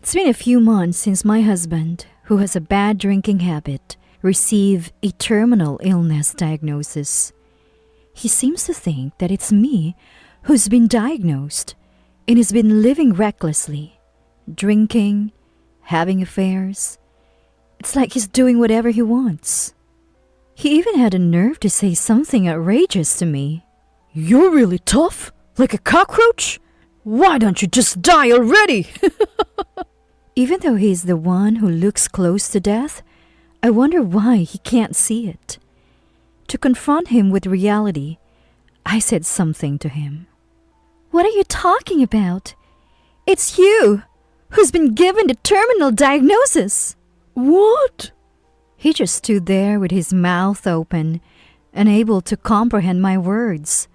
It's been a few months since my husband, who has a bad drinking habit, received a terminal illness diagnosis. He seems to think that it's me who's been diagnosed and has been living recklessly, drinking, having affairs. It's like he's doing whatever he wants. He even had a nerve to say something outrageous to me. You're really tough? Like a cockroach? Why don't you just die already? Even though he's the one who looks close to death, I wonder why he can't see it. To confront him with reality, I said something to him. "What are you talking about? It's you who's been given the terminal diagnosis." What? He just stood there with his mouth open, unable to comprehend my words.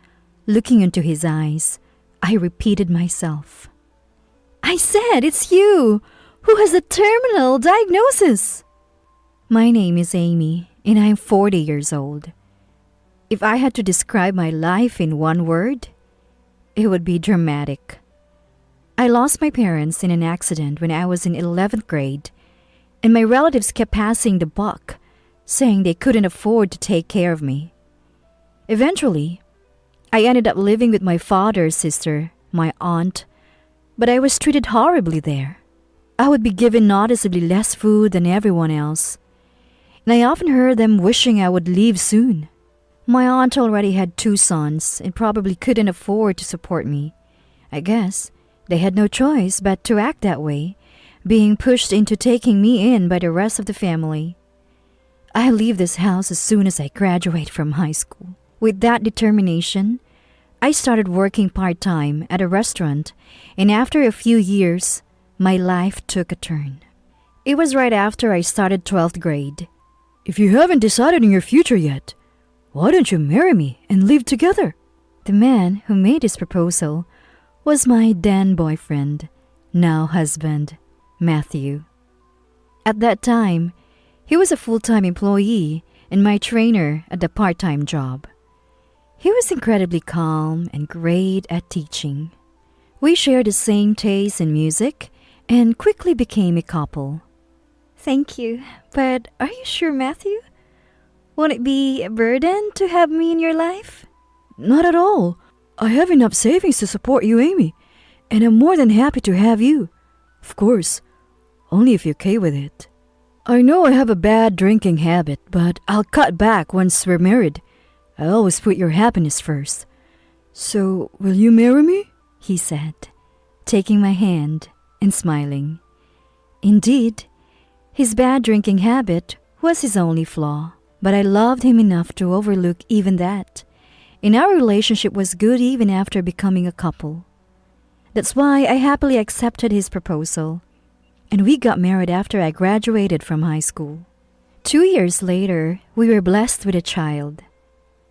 Looking into his eyes, I repeated myself. "I said it's you who has a terminal diagnosis." My name is Amy, and I'm 40 years old. If I had to describe my life in one word, it would be dramatic. I lost my parents in an accident when I was in 11th grade, and my relatives kept passing the buck, saying they couldn't afford to take care of me. Eventually, I ended up living with my father's sister, my aunt, but I was treated horribly there. I would be given noticeably less food than everyone else, and I often heard them wishing I would leave soon. My aunt already had 2 sons and probably couldn't afford to support me. I guess they had no choice but to act that way, being pushed into taking me in by the rest of the family. I leave this house as soon as I graduate from high school. With that determination, I started working part-time at a restaurant, and after a few years, my life took a turn. It was right after I started 12th grade. If you haven't decided on your future yet, why don't you marry me and live together? The man who made this proposal was my then boyfriend, now husband, Matthew. At that time, he was a full-time employee and my trainer at the part-time job. He was incredibly calm and great at teaching. We shared the same taste in music and quickly became a couple. Thank you, but are you sure, Matthew? Won't it be a burden to have me in your life? Not at all. I have enough savings to support you, Amy, and I'm more than happy to have you. Of course, only if you're okay with it. I know I have a bad drinking habit, but I'll cut back once we're married. I always put your happiness first. So, will you marry me? He said, taking my hand and smiling. Indeed, his bad drinking habit was his only flaw, but I loved him enough to overlook even that, and our relationship was good even after becoming a couple. That's why I happily accepted his proposal, and we got married after I graduated from high school. 2 years later, we were blessed with a child.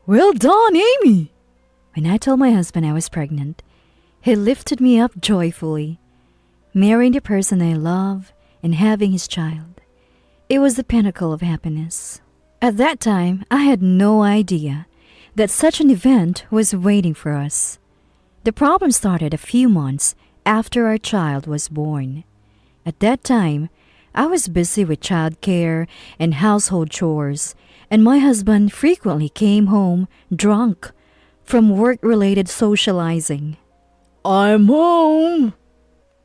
Well done, Amy! When I told my husband I was pregnant, he lifted me up joyfully. Marrying the person I love and having his child, it was the pinnacle of happiness. At that time, I had no idea that such an event was waiting for us. The problem started a few months after our child was born. At that time, I was busy with childcare and household chores, and my husband frequently came home drunk from work-related socializing. I'm home,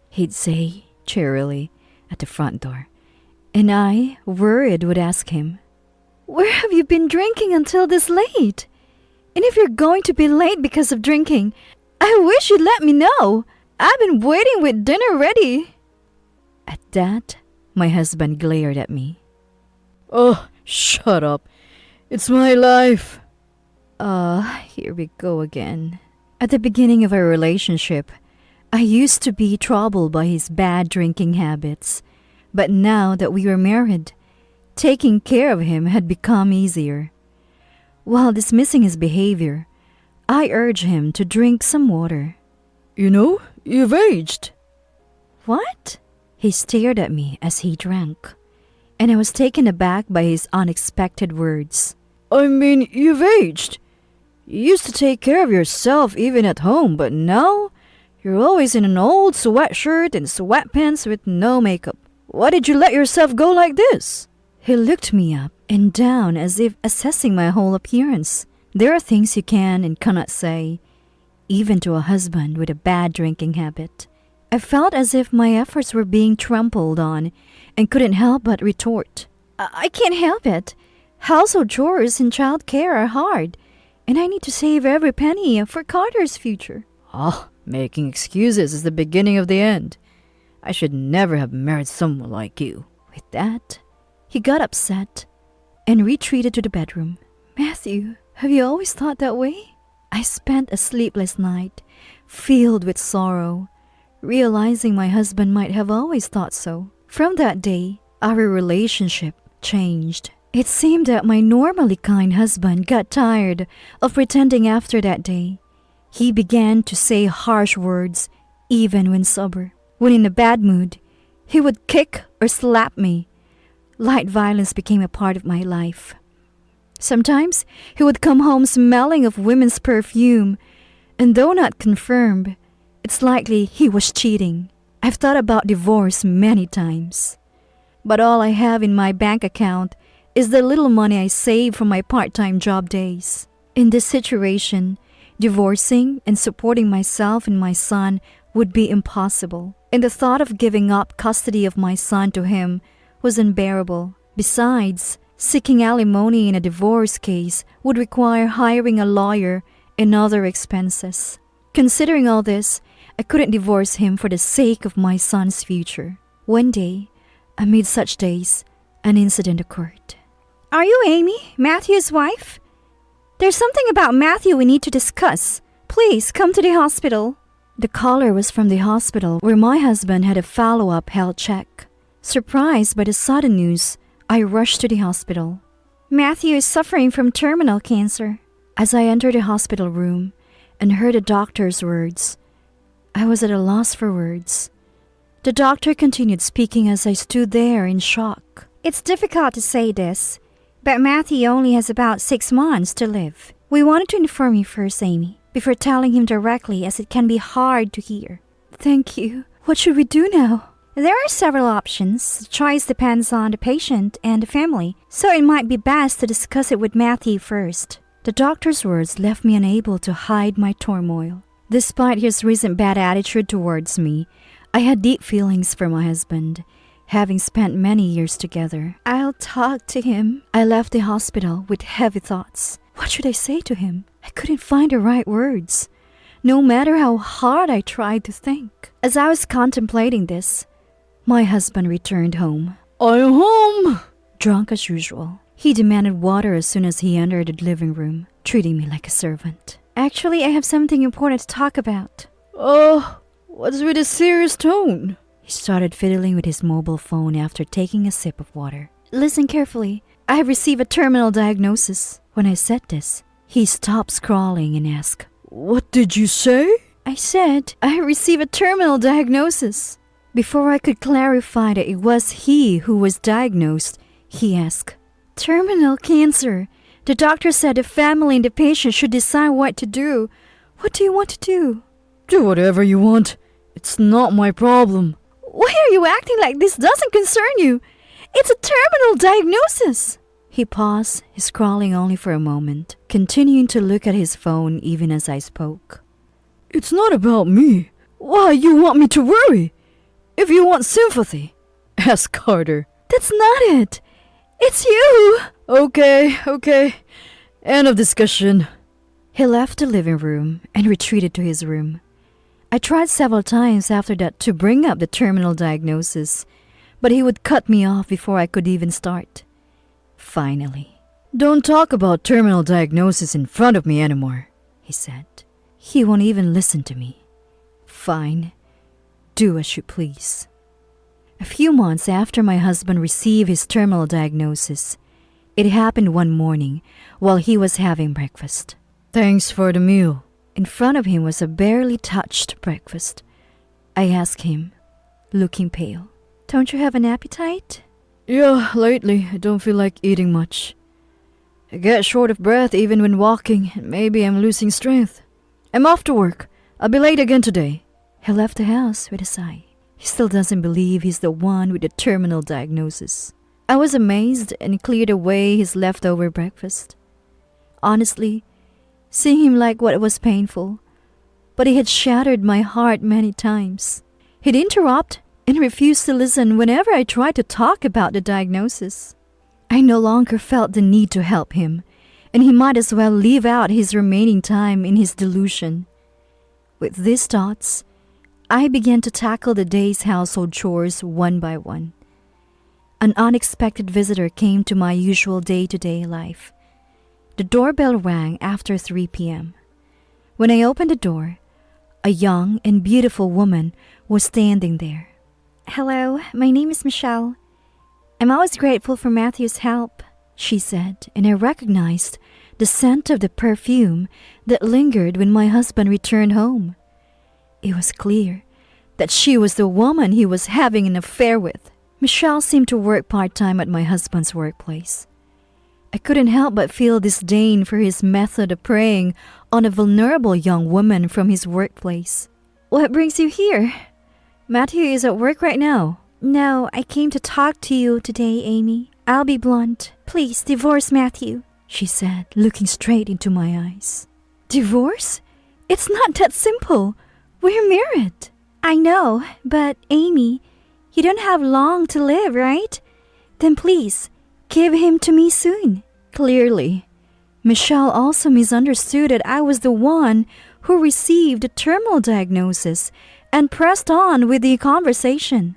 he'd say cheerily at the front door, and I, worried, would ask him, "Where have you been drinking until this late? And if you're going to be late because of drinking, I wish you'd let me know. I've been waiting with dinner ready." At that, my husband glared at me. Oh, shut up. It's my life. Here we go again. At the beginning of our relationship, I used to be troubled by his bad drinking habits. But now that we were married, taking care of him had become easier. While dismissing his behavior, I urged him to drink some water. You know, you've aged. What? He stared at me as he drank, and I was taken aback by his unexpected words. I mean, you've aged. You used to take care of yourself even at home, but now You're always in an old sweatshirt and sweatpants with no makeup. Why did you let yourself go like this?" He looked me up and down as if assessing my whole appearance. There are things you can and cannot say, even to a husband with a bad drinking habit. I felt as if my efforts were being trampled on and couldn't help but retort. I can't help it. Household chores and child care are hard, and I need to save every penny for Carter's future." "Oh, making excuses is the beginning of the end. I should never have married someone like you." With that, he got upset and retreated to the bedroom. "Matthew, have you always thought that way?" I spent a sleepless night, filled with sorrow, realizing my husband might have always thought so. From that day, our relationship changed. It seemed that my normally kind husband got tired of pretending after that day. He began to say harsh words, even when sober. When in a bad mood, he would kick or slap me. Light violence became a part of my life. Sometimes he would come home smelling of women's perfume, and though not confirmed, it's likely he was cheating. I've thought about divorce many times, but all I have in my bank account is the little money I saved from my part-time job days. In this situation, divorcing and supporting myself and my son would be impossible, and the thought of giving up custody of my son to him was unbearable. Besides, seeking alimony in a divorce case would require hiring a lawyer and other expenses. Considering all this, I couldn't divorce him for the sake of my son's future. One day, amid such days, an incident occurred. "Are you Amy, Matthew's wife? There's something about Matthew we need to discuss. Please come to the hospital." The caller was from the hospital where my husband had a follow-up health check. Surprised by the sudden news, I rushed to the hospital. "Matthew is suffering from terminal cancer." As I entered the hospital room and heard the doctor's words, I was at a loss for words. The doctor continued speaking as I stood there in shock. "It's difficult to say this, but Matthew only has about 6 months to live. We wanted to inform you first, Amy, before telling him directly, as it can be hard to hear." "Thank you. What should we do now?" "There are several options. The choice depends on the patient and the family, so it might be best to discuss it with Matthew first." The doctor's words left me unable to hide my turmoil. Despite his recent bad attitude towards me, I had deep feelings for my husband, having spent many years together. "I'll talk to him." I left the hospital with heavy thoughts. What should I say to him? I couldn't find the right words, no matter how hard I tried to think. As I was contemplating this, my husband returned home. "I'm home!" Drunk as usual. He demanded water as soon as he entered the living room, treating me like a servant. "Actually, I have something important to talk about." What's with a serious tone?" He started fiddling with his mobile phone after taking a sip of water. "Listen carefully. I have received a terminal diagnosis." When I said this, he stopped scrawling and asked, "What did you say?" "I said I have received a terminal diagnosis." Before I could clarify that it was he who was diagnosed, he asked, "Terminal cancer. The doctor said the family and the patient should decide what to do. What do you want to do?" "Do whatever you want. It's not my problem." "Why are you acting like this doesn't concern you? It's a terminal diagnosis." He paused, his scrawling only for a moment, continuing to look at his phone even as I spoke. "It's not about me. Why you want me to worry? If you want sympathy, ask Carter." "That's not it. It's you." Okay. End of discussion." He left the living room and retreated to his room. I tried several times after that to bring up the terminal diagnosis, but he would cut me off before I could even start. Finally, "Don't talk about terminal diagnosis in front of me anymore," he said. "He won't even listen to me." "Fine. Do as you please." A few months after my husband received his terminal diagnosis, it happened one morning while he was having breakfast. "Thanks for the meal." In front of him was a barely touched breakfast. I asked him, looking pale, "Don't you have an appetite?" "Yeah, lately I don't feel like eating much. I get short of breath even when walking, and maybe I'm losing strength. I'm off to work. I'll be late again today." He left the house with a sigh. He still doesn't believe he's the one with the terminal diagnosis. I was amazed and cleared away his leftover breakfast. Honestly, seeing him like what was painful, but he had shattered my heart many times. He'd interrupt and refuse to listen whenever I tried to talk about the diagnosis. I no longer felt the need to help him, and he might as well live out his remaining time in his delusion. With these thoughts, I began to tackle the day's household chores one by one. An unexpected visitor came to my usual day-to-day life. The doorbell rang after 3 p.m. When I opened the door, a young and beautiful woman was standing there. "Hello, my name is Michelle. I'm always grateful for Matthew's help," she said, and I recognized the scent of the perfume that lingered when my husband returned home. It was clear that she was the woman he was having an affair with. Michelle seemed to work part-time at my husband's workplace. I couldn't help but feel disdain for his method of preying on a vulnerable young woman from his workplace. "What brings you here? Matthew is at work right now." "No, I came to talk to you today, Amy. I'll be blunt. Please divorce Matthew," she said, looking straight into my eyes. "Divorce? It's not that simple. We're married." "I know, but Amy, you don't have long to live, right? Then please, give him to me soon." Clearly, Michelle also misunderstood that I was the one who received a terminal diagnosis and pressed on with the conversation.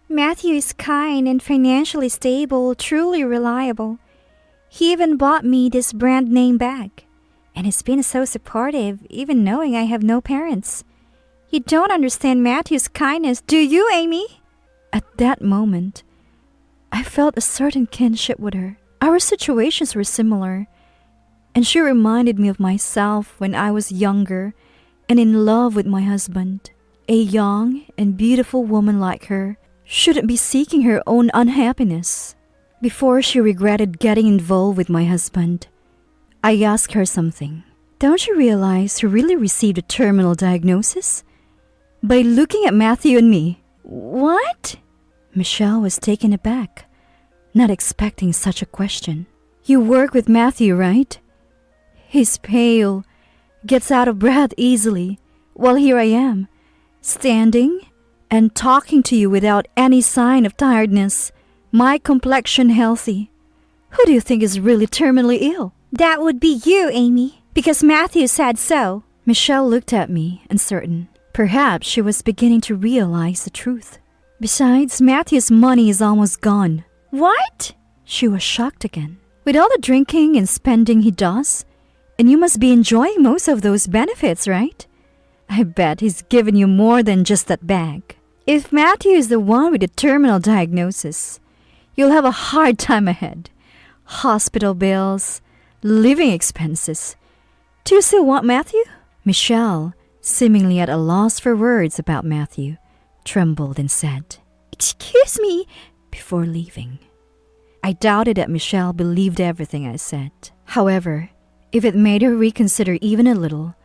"Matthew is kind and financially stable, truly reliable. He even bought me this brand name bag. And he's been so supportive, even knowing I have no parents. You don't understand Matthew's kindness, do you, Amy?" At that moment, I felt a certain kinship with her. Our situations were similar, and she reminded me of myself when I was younger and in love with my husband. A young and beautiful woman like her shouldn't be seeking her own unhappiness. Before she regretted getting involved with my husband, I asked her something. "Don't you realize who really received a terminal diagnosis? By looking at Matthew and me." "What?" Michelle was taken aback, not expecting such a question. "You work with Matthew, right? He's pale, gets out of breath easily, while here I am, standing and talking to you without any sign of tiredness, my complexion healthy. Who do you think is really terminally ill?" "That would be you, Amy, because Matthew said so." Michelle looked at me, uncertain. Perhaps she was beginning to realize the truth. "Besides, Matthew's money is almost gone." "What?" She was shocked again. "With all the drinking and spending he does, and you must be enjoying most of those benefits, right? I bet he's given you more than just that bag. If Matthew is the one with the terminal diagnosis, you'll have a hard time ahead. Hospital bills, living expenses. Do you still want Matthew?" Michelle, seemingly at a loss for words about Matthew, trembled and said, "Excuse me," before leaving. I doubted that Michelle believed everything I said. However, if it made her reconsider even a little,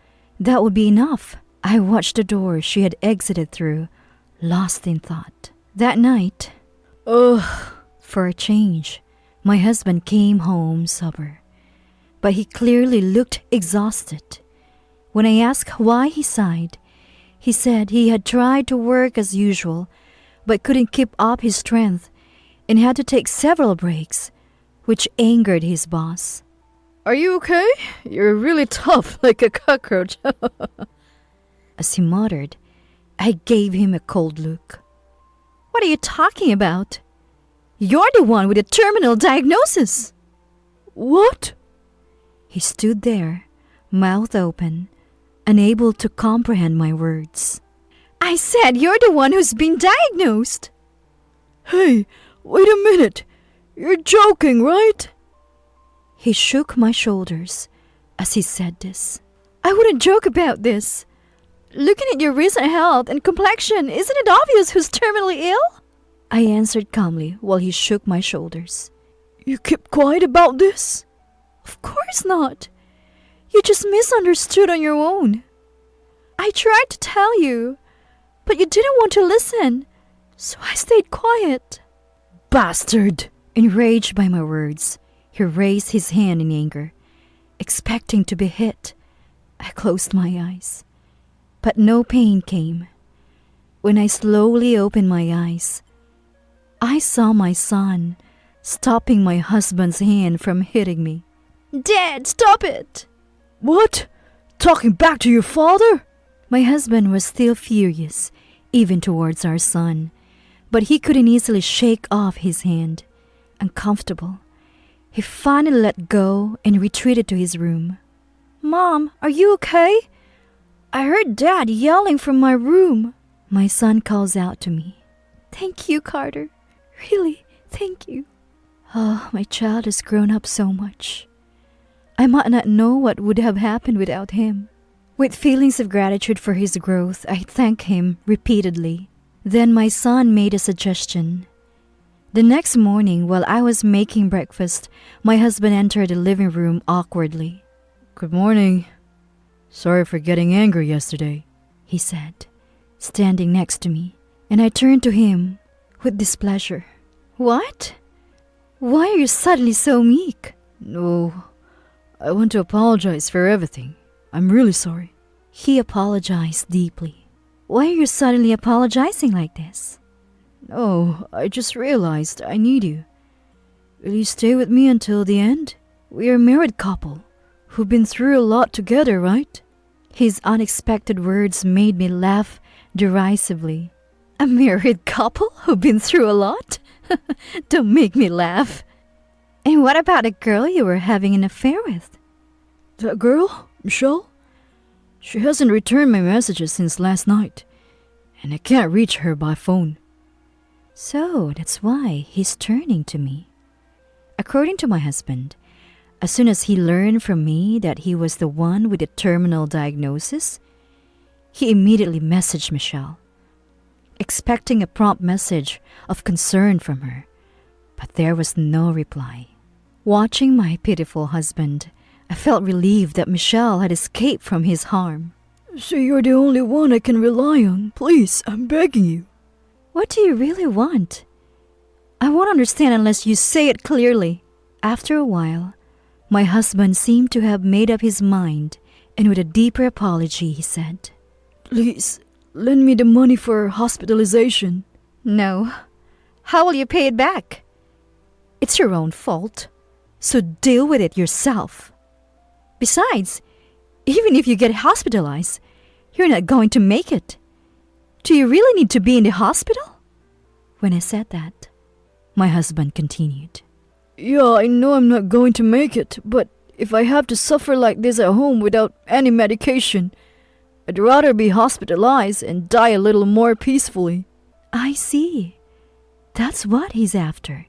that would be enough. I watched the door she had exited through, lost in thought. That night, for a change, my husband came home sober. But he clearly looked exhausted. When I asked why he sighed, he said he had tried to work as usual, but couldn't keep up his strength and had to take several breaks, which angered his boss. "Are you okay? You're really tough, like a cockroach." As he muttered, I gave him a cold look. "What are you talking about? You're the one with a terminal diagnosis." "What?" He stood there, mouth open, unable to comprehend my words. "I said you're the one who's been diagnosed." "Hey, wait a minute. You're joking, right?" He shook my shoulders as he said this. "I wouldn't joke about this. Looking at your recent health and complexion, isn't it obvious who's terminally ill?" I answered calmly while he shook my shoulders. "You keep quiet about this?" "Of course not. You just misunderstood on your own. I tried to tell you, But you didn't want to listen, so I stayed quiet. Bastard! Enraged by my words, he raised his hand in anger, expecting to be hit. I closed my eyes, but no pain came. When I slowly opened my eyes, I saw my son stopping my husband's hand from hitting me. Dad, stop it! What? Talking back to your father? My husband was still furious, even towards our son, but he couldn't easily shake off his hand. Uncomfortable, he finally let go and retreated to his room. Mom, are you okay? I heard Dad yelling from my room. My son calls out to me. Thank you, Carter. Really, thank you. Oh, my child has grown up so much. I might not know what would have happened without him. With feelings of gratitude for his growth, I thank him repeatedly. Then my son made a suggestion. The next morning, while I was making breakfast, my husband entered the living room awkwardly. Good morning. Sorry for getting angry yesterday, he said, standing next to me, and I turned to him with displeasure. What? Why are you suddenly so meek? No, I want to apologize for everything. I'm really sorry. He apologized deeply. Why are you suddenly apologizing like this? No, I just realized I need you. Will you stay with me until the end? We are a married couple who've been through a lot together, right? His unexpected words made me laugh derisively. A married couple who've been through a lot? Don't make me laugh. And what about the girl you were having an affair with? That girl, Michelle? She hasn't returned my messages since last night, and I can't reach her by phone. So that's why he's turning to me. According to my husband, as soon as he learned from me that he was the one with the terminal diagnosis, he immediately messaged Michelle, expecting a prompt message of concern from her, but there was no reply. Watching my pitiful husband, I felt relieved that Michelle had escaped from his harm. So you're the only one I can rely on. Please, I'm begging you. What do you really want? I won't understand unless you say it clearly. After a while, my husband seemed to have made up his mind, and with a deeper apology he said, Please, lend me the money for hospitalization. No. How will you pay it back? It's your own fault, so deal with it yourself. Besides, even if you get hospitalized, you're not going to make it. Do you really need to be in the hospital? When I said that, my husband continued. Yeah, I know I'm not going to make it, but if I have to suffer like this at home without any medication, I'd rather be hospitalized and die a little more peacefully. I see. That's what he's after.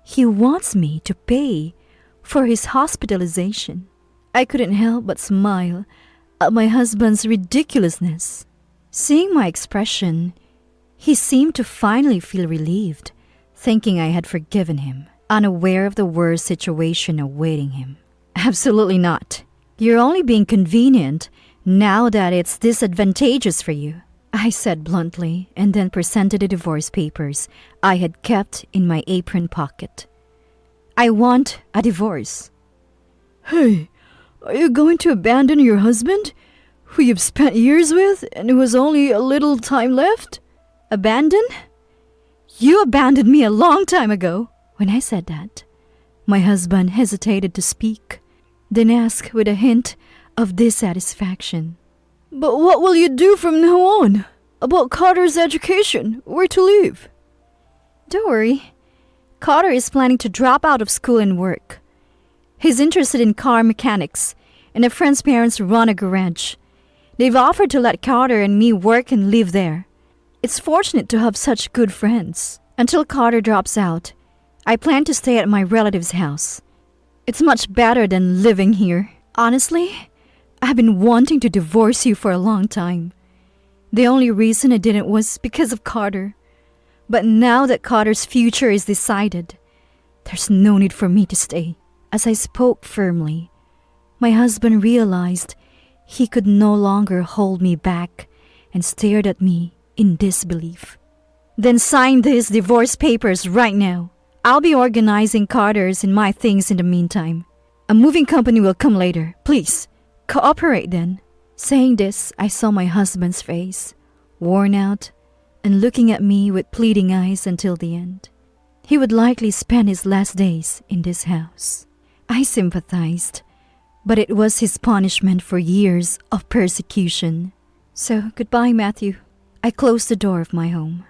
He wants me to pay for his hospitalization. I couldn't help but smile at my husband's ridiculousness. Seeing my expression, he seemed to finally feel relieved, thinking I had forgiven him, unaware of the worst situation awaiting him. Absolutely not. You're only being convenient now that it's disadvantageous for you, I said bluntly, and then presented the divorce papers I had kept in my apron pocket. I want a divorce. Hey, are you going to abandon your husband, who you've spent years with and who has only a little time left? Abandon? You abandoned me a long time ago. When I said that, my husband hesitated to speak, then asked with a hint of dissatisfaction. But what will you do from now on? About Carter's education? Where to live? Don't worry. Carter is planning to drop out of school and work. He's interested in car mechanics, and a friend's parents run a garage. They've offered to let Carter and me work and live there. It's fortunate to have such good friends. Until Carter drops out, I plan to stay at my relative's house. It's much better than living here. Honestly, I've been wanting to divorce you for a long time. The only reason I didn't was because of Carter. But now that Carter's future is decided, there's no need for me to stay. As I spoke firmly, my husband realized he could no longer hold me back and stared at me in disbelief. Then sign these divorce papers right now. I'll be organizing Carter's and my things in the meantime. A moving company will come later. Please, cooperate then. Saying this, I saw my husband's face, worn out, and looking at me with pleading eyes until the end. He would likely spend his last days in this house. I sympathized, but it was his punishment for years of persecution. So, goodbye, Matthew. I closed the door of my home.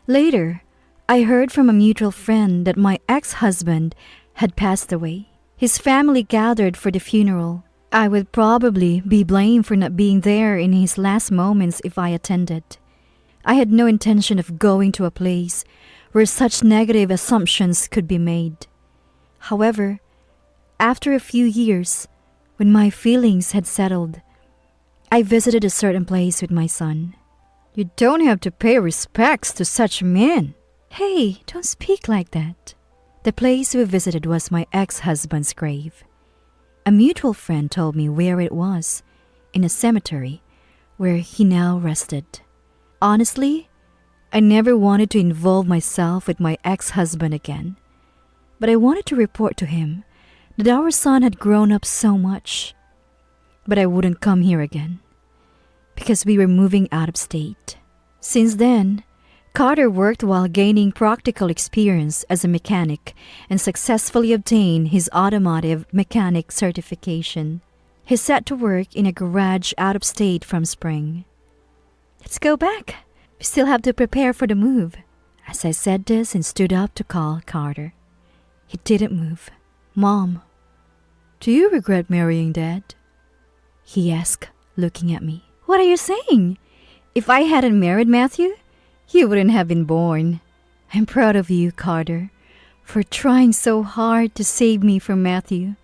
Later, I heard from a mutual friend that my ex-husband had passed away. His family gathered for the funeral. I would probably be blamed for not being there in his last moments if I attended. I had no intention of going to a place where such negative assumptions could be made. However, after a few years, when my feelings had settled, I visited a certain place with my son. You don't have to pay respects to such men. Hey, don't speak like that. The place we visited was my ex-husband's grave. A mutual friend told me where it was, in a cemetery where he now rested. Honestly, I never wanted to involve myself with my ex-husband again, but I wanted to report to him that our son had grown up so much. But I wouldn't come here again, because we were moving out of state. Since then, Carter worked while gaining practical experience as a mechanic and successfully obtained his automotive mechanic certification. He's set to work in a garage out of state from spring. Let's go back. We still have to prepare for the move. As I said this and stood up to call Carter, he didn't move. Mom, do you regret marrying Dad? He asked, looking at me. What are you saying? If I hadn't married Matthew, you wouldn't have been born. I'm proud of you, Carter, for trying so hard to save me from Matthew.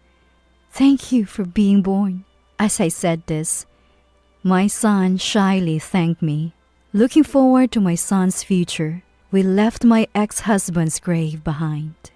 Thank you for being born. As I said this, my son shyly thanked me. Looking forward to my son's future, we left my ex-husband's grave behind.